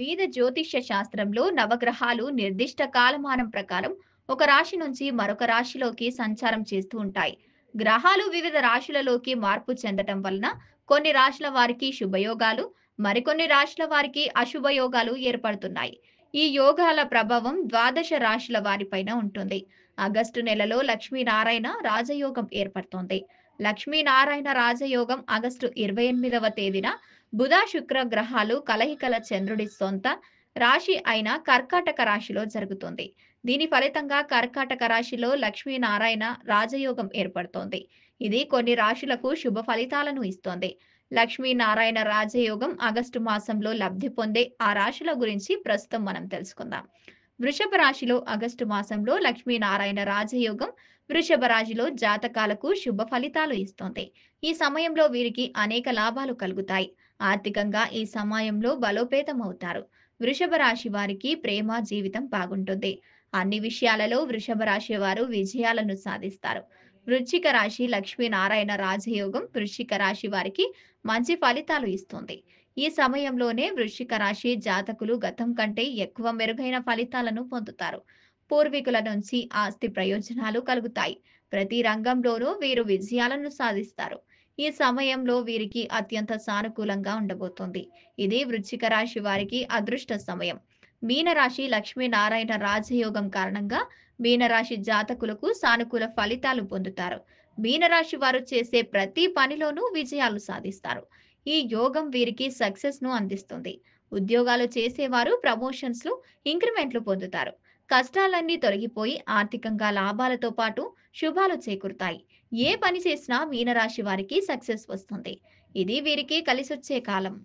వేద జ్యోతిష్య శాస్త్రంలో నవగ్రహాలు నిర్దిష్ట కాలమానం ప్రకారం ఒక రాశి నుంచి మరొక రాశిలోకి సంచారం చేస్తూ ఉంటాయి. గ్రహాలు వివిధ రాశులలోకి మార్పు చెందటం వలన కొన్ని రాశుల వారికి శుభయోగాలు, మరికొన్ని రాశుల వారికి అశుభయోగాలు ఏర్పడుతున్నాయి. ఈ యోగాల ప్రభావం ద్వాదశ రాశుల వారిపైన ఉంటుంది. ఆగస్టు నెలలో లక్ష్మీనారాయణ రాజయోగం ఏర్పడుతోంది. లక్ష్మీనారాయణ రాజయోగం ఆగస్టు 28వ తేదీన బుధ శుక్ర గ్రహాలు కలయికల చంద్రుడి సొంత రాశి అయిన కర్కాటక రాశిలో జరుగుతుంది. దీని ఫలితంగా కర్కాటక రాశిలో లక్ష్మీనారాయణ రాజయోగం ఏర్పడుతోంది. ఇది కొన్ని రాశులకు శుభ ఫలితాలను ఇస్తోంది. లక్ష్మీనారాయణ రాజయోగం ఆగస్టు మాసంలో లబ్ధి పొందే ఆ రాశుల గురించి ప్రస్తుతం మనం తెలుసుకుందాం. వృషభ రాశిలో ఆగస్టు మాసంలో లక్ష్మీనారాయణ రాజయోగం వృషభ రాశిలో జాతకాలకు శుభ ఫలితాలు ఇస్తోంది. ఈ సమయంలో వీరికి అనేక లాభాలు కలుగుతాయి. ఆర్థికంగా ఈ సమయంలో బలోపేతమవుతారు. వృషభ రాశి వారికి ప్రేమ జీవితం బాగుంటుంది. అన్ని విషయాలలో వృషభ రాశి వారు విజయాలను సాధిస్తారు. వృశ్చిక రాశి లక్ష్మీనారాయణ రాజయోగం వృశ్చిక రాశి వారికి మంచి ఫలితాలు ఇస్తుంది. ఈ సమయంలోనే వృశ్చిక రాశి జాతకులు గతం కంటే ఎక్కువ మెరుగైన ఫలితాలను పొందుతారు. పూర్వీకుల నుంచి ఆస్తి ప్రయోజనాలు కలుగుతాయి. ప్రతి రంగంలోనూ వీరు విజయాలను సాధిస్తారు. ఈ సమయంలో వీరికి అత్యంత సానుకూలంగా ఉండబోతోంది. ఇది వృశ్చిక రాశి వారికి అదృష్ట సమయం. మీనరాశి లక్ష్మీనారాయణ రాజయోగం కారణంగా మీనరాశి జాతకులకు సానుకూల ఫలితాలు పొందుతారు. మీనరాశి వారు చేసే ప్రతి పనిలోనూ విజయాలు సాధిస్తారు. ఈ యోగం వీరికి సక్సెస్ ను అందిస్తుంది. ఉద్యోగాలు చేసేవారు ప్రమోషన్స్ లు, ఇంక్రిమెంట్లు పొందుతారు. కష్టాలన్నీ తొలగిపోయి ఆర్థికంగా లాభాలతో పాటు శుభాలు చేకూరుతాయి. ఏ పని చేసినా మీనరాశి వారికి సక్సెస్ వస్తుంది. ఇది వీరికి కలిసొచ్చే కాలం.